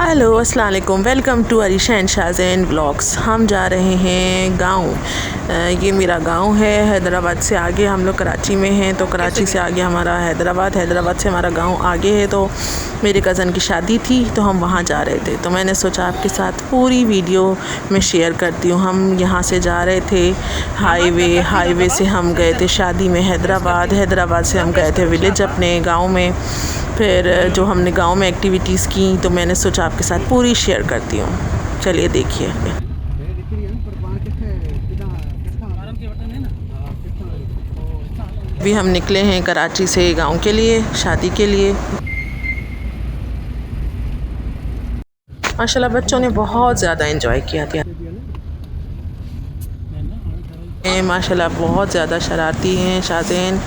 Hello अस्सलाम वालेकुम, welcome to Arisha and Shazen vlogs. हम जा रहे हैं गाँव। ये मेरा गांव है। हैदराबाद से आगे हम लोग कराची में हैं, तो कराची से आगे हमारा हैदराबाद से हमारा गांव आगे है। तो मेरे कज़न की शादी थी तो हम वहाँ जा रहे थे, तो मैंने सोचा आपके साथ पूरी वीडियो में शेयर करती हूँ। हम यहाँ से जा रहे थे हाईवे से हम गए थे शादी में हैदराबाद से हम गए थे विलेज अपने गाँव में। फिर जो हमने गांव में एक्टिविटीज़ की तो मैंने सोचा आपके साथ पूरी शेयर करती हूँ। चलिए देखिए। अभी हम निकले हैं कराची से गांव के लिए, शादी के लिए। माशाल्लाह बच्चों ने बहुत ज़्यादा एंजॉय किया था। माशाल्लाह बहुत ज़्यादा शरारती हैं शाज़ेन।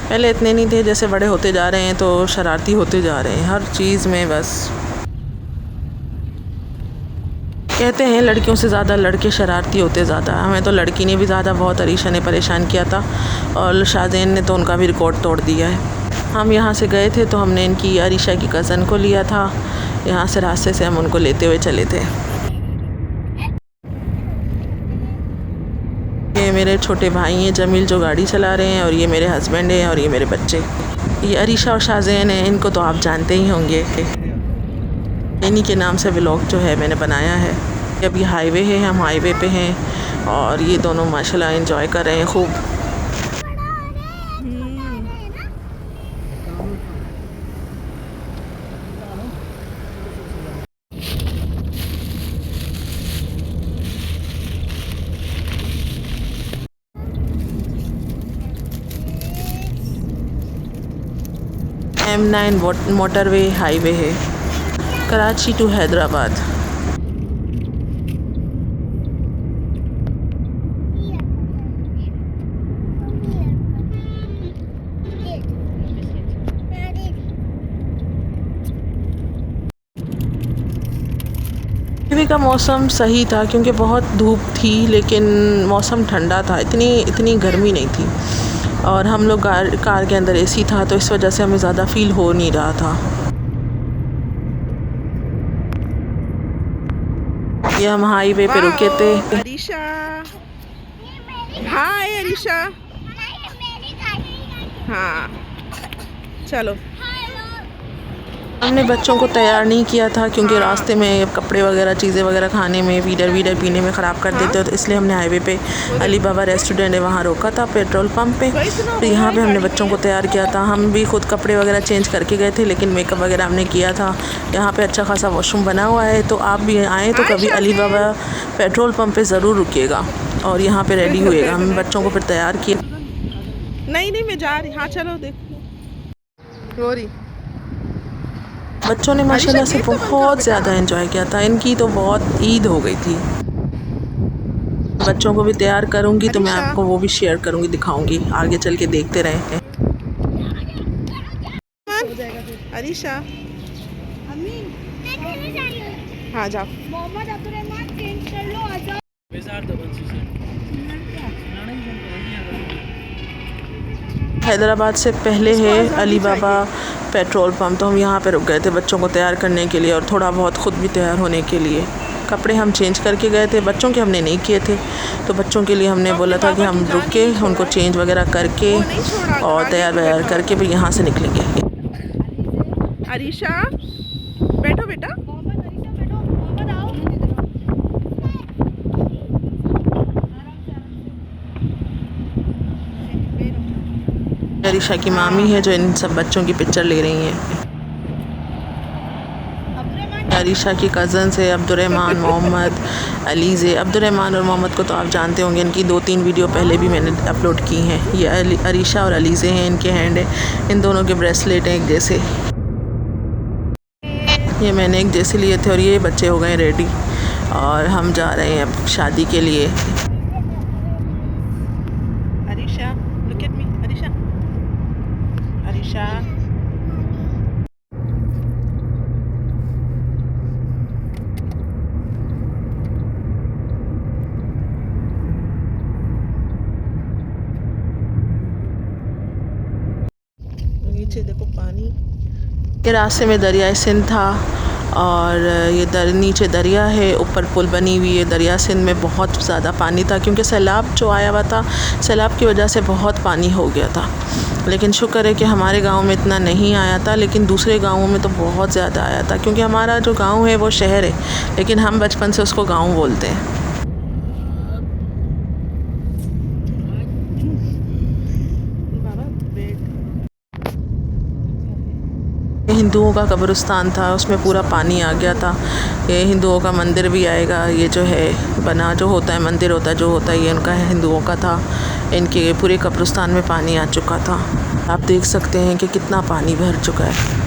पहले इतने नहीं थे, जैसे बड़े होते जा रहे हैं तो शरारती होते जा रहे हैं हर चीज़ में। बस कहते हैं लड़कियों से ज़्यादा लड़के शरारती होते ज़्यादा। हमें तो लड़की ने भी ज़्यादा बहुत अरीशा ने परेशान किया था और शाज़ेन ने तो उनका भी रिकॉर्ड तोड़ दिया है। हम यहाँ से गए थे तो हमने इनकी अरीशा की कज़न को लिया था। यहाँ से रास्ते से हम उनको लेते हुए चले थे। ये मेरे छोटे भाई हैं जमील जो गाड़ी चला रहे हैं, और ये मेरे हस्बैंड हैं और ये मेरे बच्चे। ये अरीशा और शाज़ेन हैं, इनको तो आप जानते ही होंगे। इन्हीं के नाम से व्लॉग जो है मैंने बनाया है। अभी हाईवे है, हम हाईवे पे हैं और ये दोनों माशाल्लाह एंजॉय कर रहे हैं खूब। M9 मोटरवे हाईवे है, कराची टू हैदराबाद। अभी का मौसम सही था क्योंकि बहुत धूप थी, लेकिन मौसम ठंडा था, इतनी गर्मी नहीं थी। और हम लोग कार के अंदर एसी था तो इस वजह से हमें ज़्यादा फील हो नहीं रहा था। ये हम हाईवे पे रुके थे। अरीशा, हाय अरीशा। हाँ चलो। हमने बच्चों को तैयार नहीं किया था क्योंकि रास्ते में कपड़े वगैरह चीज़ें वगैरह खाने में वीडर पीने में ख़राब कर देते, तो इसलिए हमने हाईवे पे अली बाबा रेस्टोरेंट है वहाँ रोका था, पेट्रोल पंप पे। तो यहाँ पे हमने बच्चों को तैयार किया था। हम भी खुद कपड़े वगैरह चेंज करके गए थे, लेकिन मेकअप वगैरह हमने किया था। यहाँ पे अच्छा खासा वॉशरूम बना हुआ है, तो आप भी आएँ तो कभी अली बाबा पेट्रोल पंप पे ज़रूर रुकिएगा और यहाँ पे रेडी हुएगा। हम बच्चों को फिर तैयार किया। नहीं मैं जा रही। हाँ चलो देखो हो रही। बच्चों ने माशाल्लाह से बहुत ज़्यादा एंजॉय किया था। इनकी तो बहुत ईद हो गई थी। बच्चों को भी तैयार करूँगी तो मैं आपको वो भी शेयर करूँगी, दिखाऊँगी। आगे चल के देखते रहें। अरीशा, हाँ जाओ। हैदराबाद से पहले है अली बाबा पेट्रोल पंप, तो हम यहाँ पे रुक गए थे बच्चों को तैयार करने के लिए और थोड़ा बहुत ख़ुद भी तैयार होने के लिए। कपड़े हम चेंज करके गए थे, बच्चों के हमने नहीं किए थे। तो बच्चों के लिए हमने बोला था कि हम रुक के उनको चेंज वगैरह करके और तैयार वैयार करके फिर यहाँ से निकलेंगे। अरीशा बैठो बेटा। अरीशा की मामी है जो इन सब बच्चों की पिक्चर ले रही हैं। अरीशा की कज़न्स है अब्दुर्रहमान, मोहम्मद, अलीज़े। अब्दुर्रहमान और मोहम्मद को तो आप जानते होंगे, इनकी 2-3 वीडियो पहले भी मैंने अपलोड की हैं। ये अरीशा और अलीज़े हैं, इनके हैंड है। इन दोनों के ब्रेसलेट हैं एक जैसे। ये मैंने एक जैसे लिए थे और ये बच्चे हो गए रेडी और हम जा रहे हैं अब शादी के लिए। Arisha look at me. Arisha नीचे देखो पानी। के रास्ते में दरियाए सिंध था और ये नीचे दरिया है, ऊपर पुल बनी हुई है। दरिया सिंध में बहुत ज़्यादा पानी था क्योंकि सैलाब जो आया हुआ था, सैलाब की वजह से बहुत पानी हो गया था। लेकिन शुक्र है कि हमारे गांव में इतना नहीं आया था, लेकिन दूसरे गांवों में तो बहुत ज़्यादा आया था क्योंकि हमारा जो गांव है वो शहर है, लेकिन हम बचपन से उसको गांव बोलते हैं। हिंदुओं का कब्रिस्तान था, उसमें पूरा पानी आ गया था। ये हिंदुओं का मंदिर भी आएगा। ये जो है बना जो होता है, मंदिर होता है जो होता है, ये उनका हिंदुओं का था। इनके पूरे कब्रिस्तान में पानी आ चुका था। आप देख सकते हैं कि कितना पानी भर चुका है।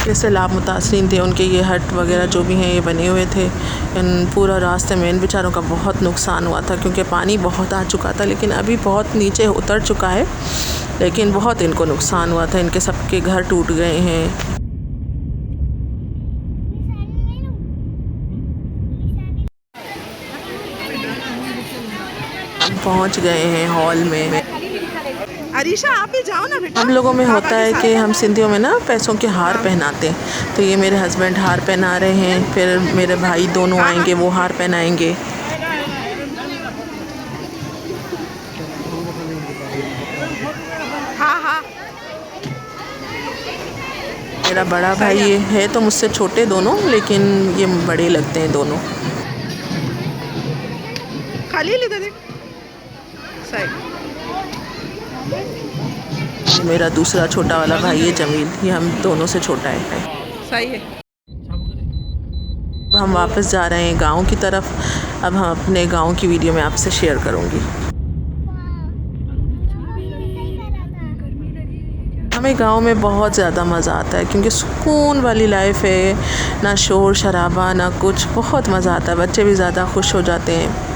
जैसे लाभ मुतासरीन थे उनके ये हट वगैरह जो भी हैं ये बने हुए थे। इन पूरा रास्ते में इन बेचारों का बहुत नुकसान हुआ था क्योंकि पानी बहुत आ चुका था, लेकिन अभी बहुत नीचे उतर चुका है, लेकिन बहुत इनको नुकसान हुआ था। इनके सबके घर टूट गए हैं। हम पहुंच गए हैं हॉल में। अरीशा आप भी जाओ ना बेटा। हम लोगों में होता है कि हम सिंधियों में ना पैसों के हार पहनाते हैं, तो ये मेरे हस्बैंड हार पहना रहे हैं, फिर मेरे भाई दोनों आएंगे वो हार पहनाएंगे। हाँ हाँ। मेरा बड़ा भाई ये है तो मुझसे छोटे दोनों, लेकिन ये बड़े लगते हैं दोनों। खाली ले दे। सही। मेरा दूसरा छोटा वाला भाई है जमील, ये हम दोनों से छोटा है। सही है। हम वापस जा रहे हैं गांव की तरफ। अब हम अपने गांव की वीडियो में आपसे शेयर करूंगी। हमें गांव में बहुत ज़्यादा मज़ा आता है क्योंकि सुकून वाली लाइफ है, ना शोर शराबा ना कुछ, बहुत मज़ा आता है। बच्चे भी ज़्यादा खुश हो जाते हैं।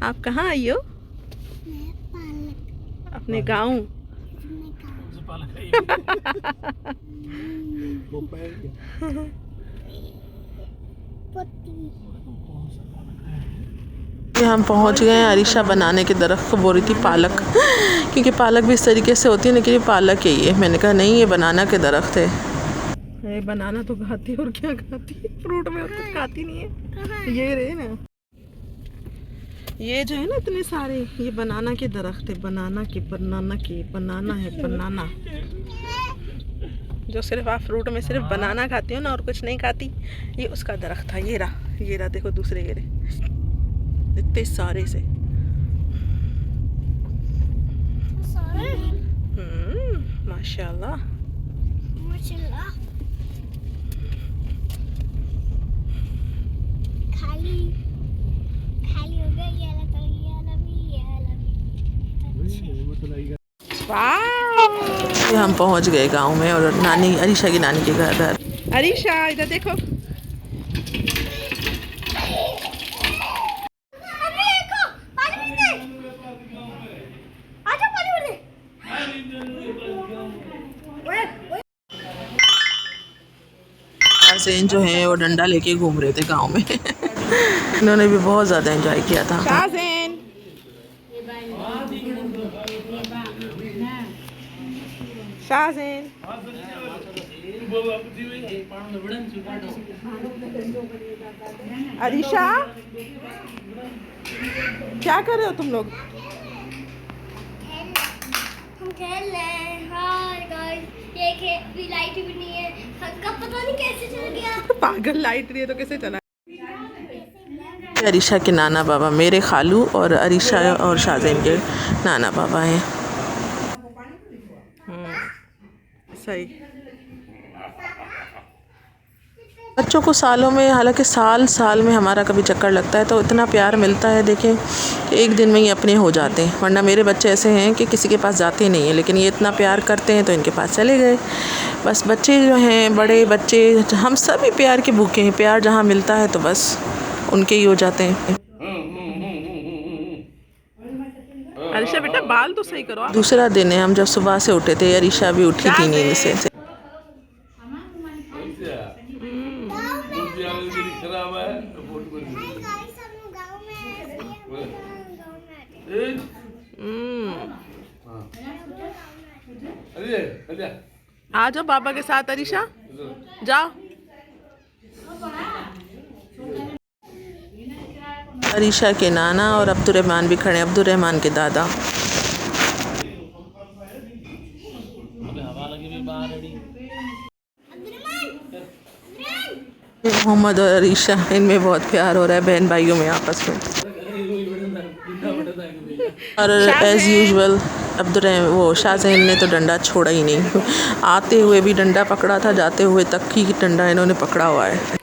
आप कहाँ आई हो? अपने गाँव। हम पहुंच गए हैं। अरीशा बनाने के दरख्त को बोल रही थी पालक, क्योंकि पालक भी इस तरीके से होती है, लेकिन ये पालक है। ये मैंने कहा नहीं, ये बनाना के दरख्त है। ये बनाना तो खाती और क्या खाती, फ्रूट में और कुछ खाती नहीं है। ये रहे ना, ये जो है ना इतने सारे, ये बनाना के दरख्त है। बनाना है बनाना, जो सिर्फ आप फ्रूट में सिर्फ बनाना खाती हो ना और कुछ नहीं खाती, ये उसका दरख्त था। ये रहा देखो दूसरे ये इतने सारे से। माशाल्लाह माशाल्लाह। खाली हो गया। हम पहुंच गए गांव में और नानी, अरीशा की नानी के घर। अरीशा इधर देखो। शाहज़ैन जो हैं वो डंडा लेके घूम रहे थे गांव में। इन्होंने भी बहुत ज़्यादा एंजॉय किया था। शाहज़ैन अरीशा क्या कर रहे हो तुम लोग? हम खेल रहे हैं। हाँ गाइस, ये लाइट भी नहीं है, हमका पता नहीं कैसे चल गया। पागल, लाइट नहीं है तो कैसे चला? अरीशा के नाना बाबा मेरे खालू और अरीशा और शाहज़ैन के नाना बाबा हैं। सही। बच्चों को सालों में, हालांकि साल में हमारा कभी चक्कर लगता है तो इतना प्यार मिलता है। देखें कि एक दिन में ही अपने हो जाते हैं, वरना मेरे बच्चे ऐसे हैं कि किसी के पास जाते नहीं हैं, लेकिन ये इतना प्यार करते हैं तो इनके पास चले गए। बस बच्चे जो हैं, बड़े बच्चे, हम सभी प्यार के भूखे हैं। प्यार जहाँ मिलता है तो बस उनके ही हो जाते हैं। अरीशा बेटा बाल तो सही करो आप। दूसरा दिन है, हम जब सुबह से उठे थे, अरीशा भी उठी थी नींद से। आ जाओ बाबा के साथ अरीशा, जाओ। अरीशा के नाना और अब्दुर्रहमान भी खड़े हैं, अब्दुर्रहमान के दादा। मोहम्मद और अरीशा, इनमें बहुत प्यार हो रहा है बहन भाइयों में आपस में। और एज़ यूजुअल वो शाहज़ैन ने तो डंडा छोड़ा ही नहीं। आते हुए भी डंडा पकड़ा था, जाते हुए तक ही डंडा इन्होंने पकड़ा हुआ है।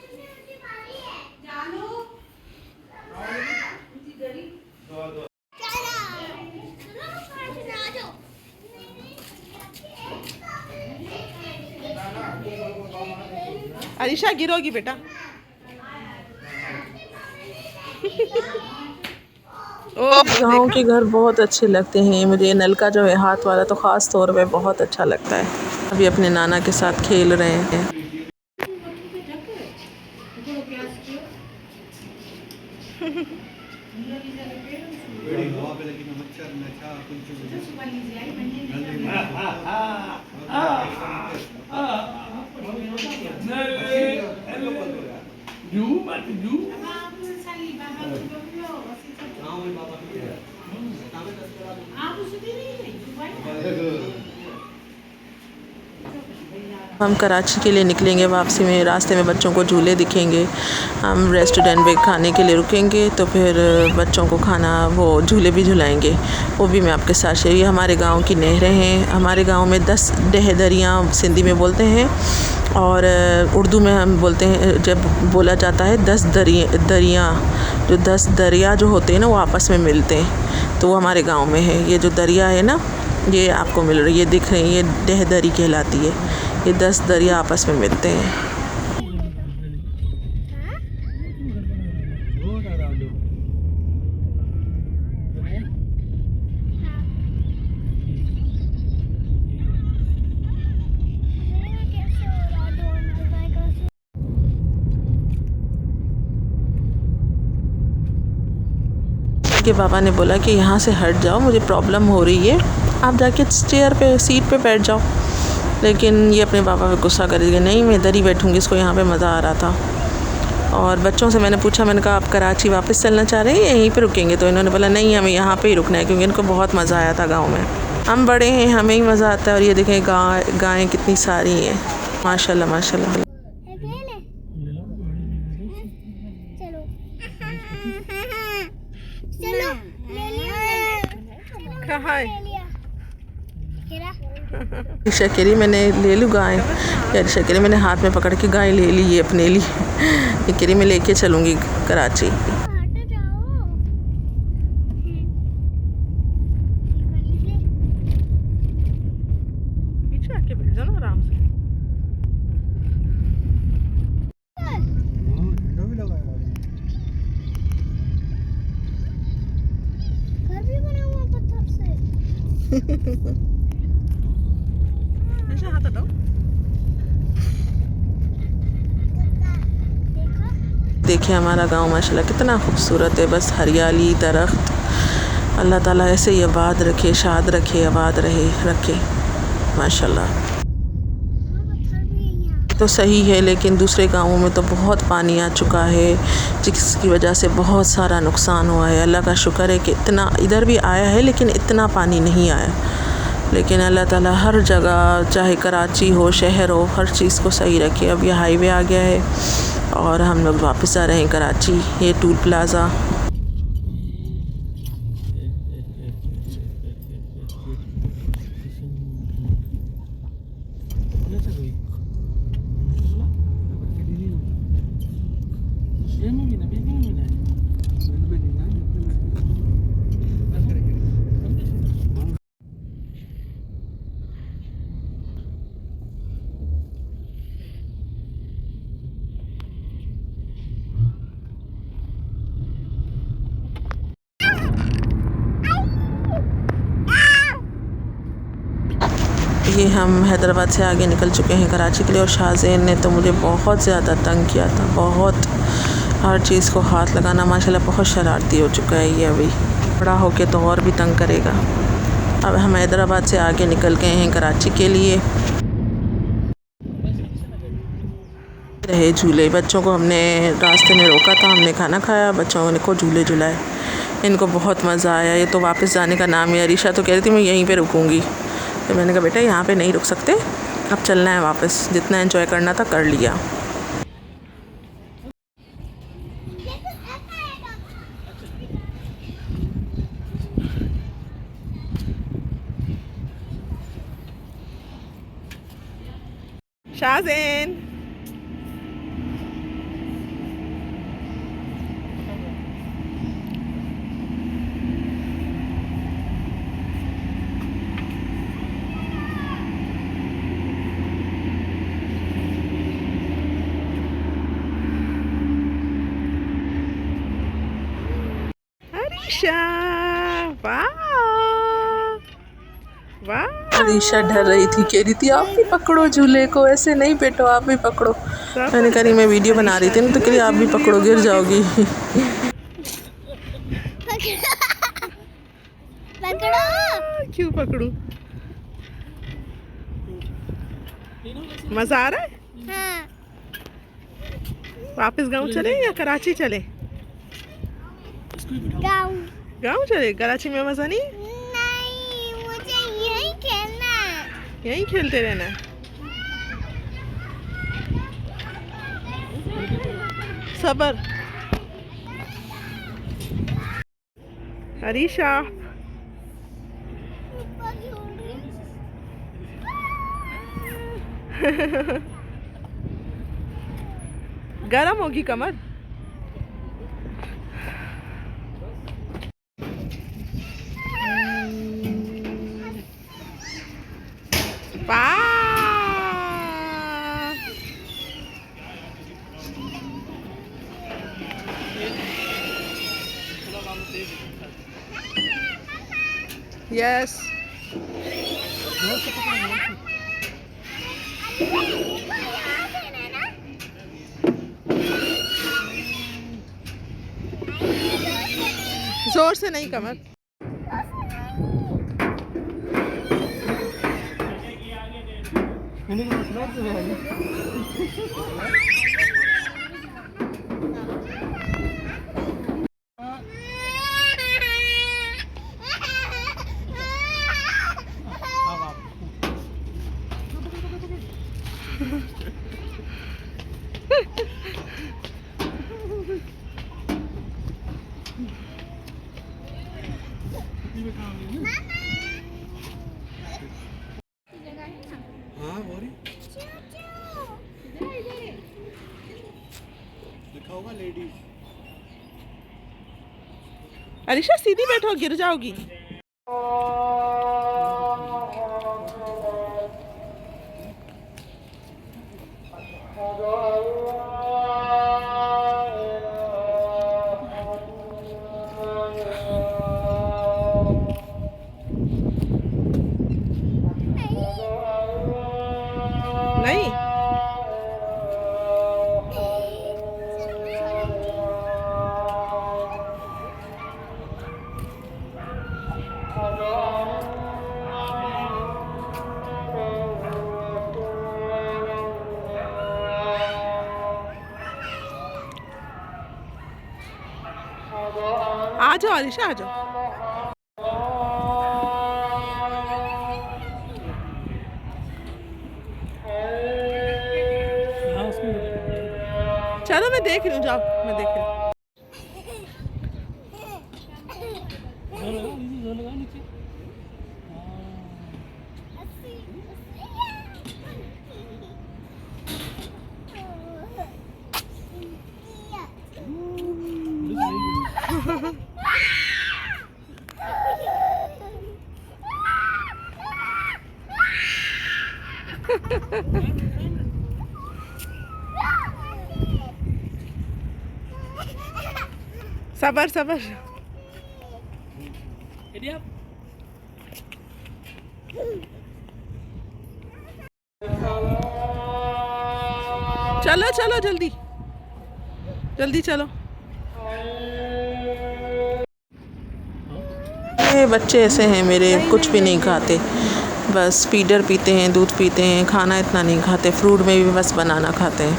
अरीशा गिरोगी बेटा। गाँव के घर बहुत अच्छे लगते हैं मुझे। नल का जो है हाथ वाला तो ख़ास तौर पे बहुत अच्छा लगता है। अभी अपने नाना के साथ खेल रहे हैं। हम कराची के लिए निकलेंगे। वापसी में रास्ते में बच्चों को झूले दिखेंगे। हम रेस्टोरेंट में खाने के लिए रुकेंगे, तो फिर बच्चों को खाना वो झूले भी झुलाएंगे, वो भी मैं आपके साथ शेयर। ये हमारे गांव की नहरें हैं। हमारे गांव में 10 दरियाँ सिंधी में बोलते हैं, और उर्दू में हम बोलते हैं, जब बोला जाता है 10 दरियाँ, जो 10 दरिया जो होते हैं ना वो आपस में मिलते हैं, तो वो हमारे गाँव में है। ये जो दरिया है ना, ये आपको मिल रही, ये दिख रही है, ये दहदरी कहलाती है। ये 10 दरिया आपस में मिलते हैं। के पापा ने बोला कि यहाँ से हट जाओ, मुझे प्रॉब्लम हो रही है, आप जाके चेयर पे, सीट पे बैठ जाओ। लेकिन ये अपने पापा पे गुस्सा करेंगे, नहीं मैं इधर ही बैठूँगी, इसको यहाँ पे मज़ा आ रहा था। और बच्चों से मैंने पूछा, मैंने कहा आप कराची वापस चलना चाह रहे हैं, यहीं पे रुकेंगे? तो इन्होंने बोला नहीं, हमें यहाँ पे ही रुकना है, क्योंकि इनको बहुत मज़ा आया था गाँव में। हम बड़े हैं, हमें ही मज़ा आता है। और ये देखें गायें कितनी सारी हैं, माशाल्लाह माशाल्लाह। शक्करी मैंने ले लूँ गाय, यार शक्करी मैंने हाथ में पकड़ के गाय ले ली है अपने लिए। ये करी मैं लेके चलूँगी कराची। पीछे आके बैठ जाओ ना आराम से। घर भी बना हुआ पत्थर से। हाथ हटाओ। देखिए हमारा गांव माशाल्लाह कितना खूबसूरत है, बस हरियाली, दरख्त। अल्लाह ताला ऐसे ही आबाद रखे, शाद रखे, आबाद रखे माशाल्लाह। तो सही है, लेकिन दूसरे गांवों में तो बहुत पानी आ चुका है, जिसकी वजह से बहुत सारा नुकसान हुआ है। अल्लाह का शुक्र है कि इतना इधर भी आया है, लेकिन इतना पानी नहीं आया। लेकिन अल्लाह ताला हर जगह, चाहे कराची हो, शहर हो, हर चीज़ को सही रखे। अब ये हाईवे आ गया है और हम लोग वापस आ रहे हैं कराची। ये टूल प्लाज़ा। ये हम हैदराबाद से आगे निकल चुके हैं कराची के लिए। और शाहज़ैन ने तो मुझे बहुत ज़्यादा तंग किया था, बहुत। हर चीज़ को हाथ लगाना, माशाल्लाह बहुत शरारती हो चुका है ये। अभी बड़ा होके तो और भी तंग करेगा। अब हम हैदराबाद से आगे निकल गए हैं कराची के लिए। रहे झूले, बच्चों को हमने रास्ते में रोका था, हमने खाना खाया, बच्चों ने को झूले झुलाए, इनको बहुत मज़ा आया। ये तो वापस जाने का नाम है। अरीशा तो कह रही थी मैं यहीं पे रुकूंगी, तो मैंने कहा बेटा यहाँ पे नहीं रुक सकते, अब चलना है वापस। जितना एंजॉय करना था कर लिया। शाहज़ैन अरीशा, वाह वाह। अरीशा डर रही थी, कह रही थी आप भी पकड़ो झूले को, ऐसे नहीं बेटो आप भी पकड़ो। मैंने कहा मैं वीडियो बना रही थी ना, तो कह रही आप भी पकड़ो, गिर जाओगी। पकड़ो। क्यों पकड़ूं? मज़ा आ रहा है? हाँ। वापस गांव चले या कराची चले? गाँव। गांव चले? कराची में मज़ा नहीं? नहीं, मुझे यहीं खेलना है। यहीं खेलते रहना है। सबर। अरीशा गरम होगी कमर। यस। जोर से नहीं कमर। हाँ बोरी लिखा होगा लेडीज। अरीशा सीधी बैठो, गिर जाओगी। नहीं आ जाओ अरीशा, आ जाओ। चलो मैं देख रही हूँ, जाओ मैं देख रही हूँ। सबर सबर। चलो चलो जल्दी जल्दी चलो। ये बच्चे ऐसे हैं मेरे, कुछ भी नहीं खाते, बस फीडर पीते हैं, दूध पीते हैं, खाना इतना नहीं खाते, फ्रूट में भी बस बनाना खाते हैं।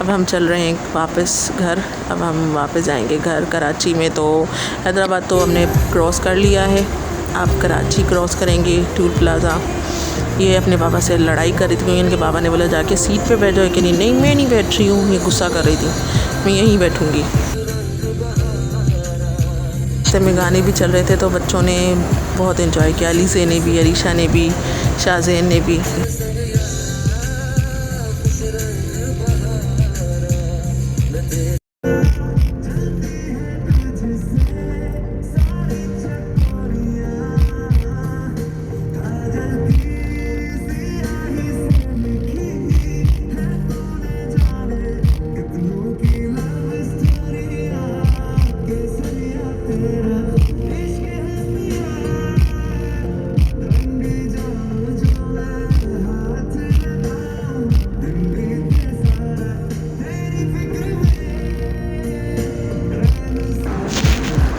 अब हम चल रहे हैं वापस घर। अब हम वापस जाएंगे घर। कराची में तो हैदराबाद तो हमने क्रॉस कर लिया है, अब कराची क्रॉस करेंगे टूल प्लाज़ा। ये अपने पापा से लड़ाई कर रही थी क्योंकि इनके पापा ने बोला जाके सीट पे बैठ जाओ, कि नहीं मैं नहीं बैठ रही हूँ। ये गुस्सा कर रही थी, मैं यहीं बैठूँगी। में गाने भी चल रहे थे तो बच्चों ने बहुत एंजॉय किया, अलीसे ने भी, अरीशा ने भी, शाहज़ैन ने भी।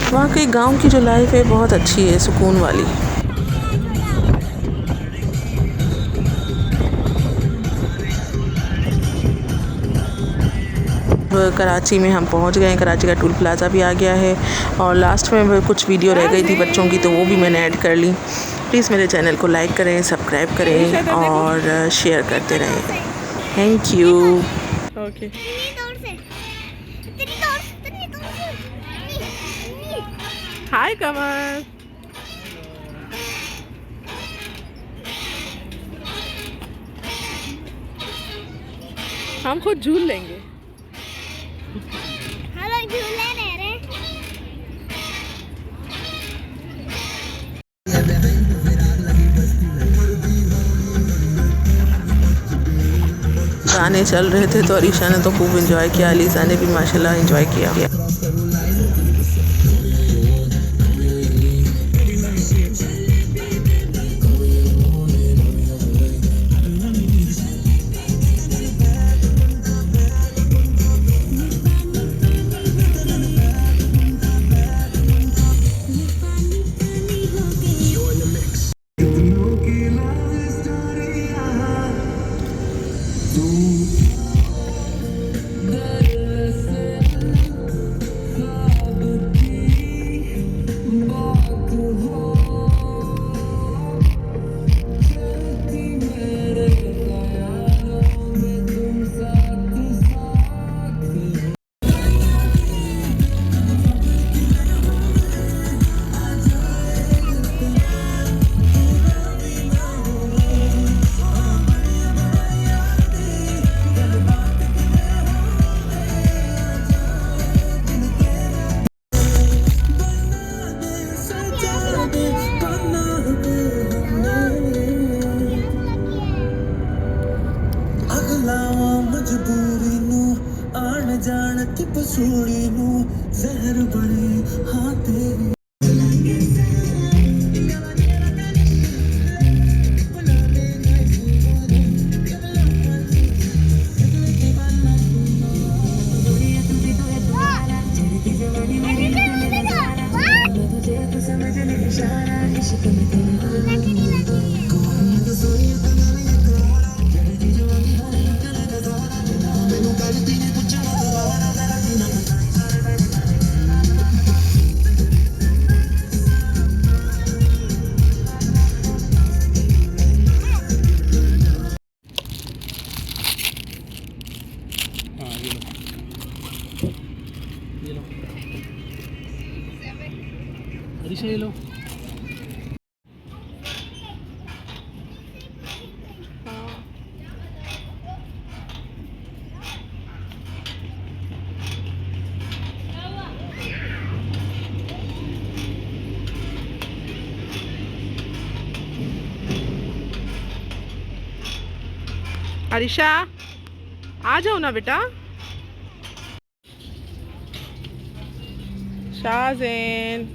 वाकई गांव की जो लाइफ है बहुत अच्छी है, सुकून वाली। कराची में हम पहुंच गए हैं, कराची का टूल प्लाज़ा भी आ गया है। और लास्ट में कुछ वीडियो रह गई थी बच्चों की, तो वो भी मैंने ऐड कर ली। प्लीज़ मेरे चैनल को लाइक करें, सब्सक्राइब करें और शेयर करते रहें। Thank you. ओके हाय कमल। हम खुद झूल लेंगे। हेलो झूले ले रहे। गाने चल रहे थे तो अरीशा ने तो खूब एंजॉय किया, अलीसा ने भी माशाल्लाह एंजॉय किया। मजबूरी नू आन जान की पसूड़ी नू जहर बने हाँ तेरी। अरीशा ये लो। अरीशा आ जाओ ना बेटा। शाहज़ैन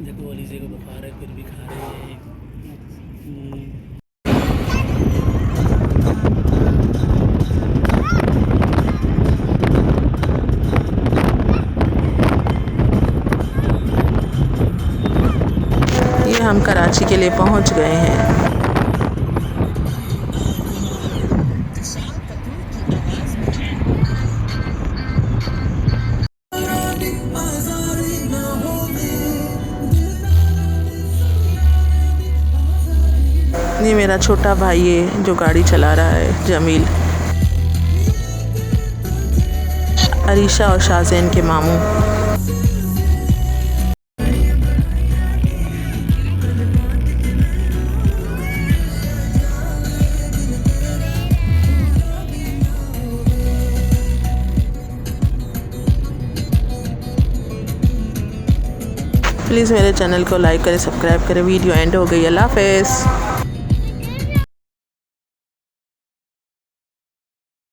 देखो अलीजे को बुखार है फिर भी खा रही है। ये हम कराची के लिए पहुंच गए हैं। ये मेरा छोटा भाई है जो गाड़ी चला रहा है, जमील। अरीशा और शाहज़ैन के मामू। प्लीज़ मेरे चैनल को लाइक करें, सब्सक्राइब करें। वीडियो एंड हो गई। अल्लाह हाफ़िज़।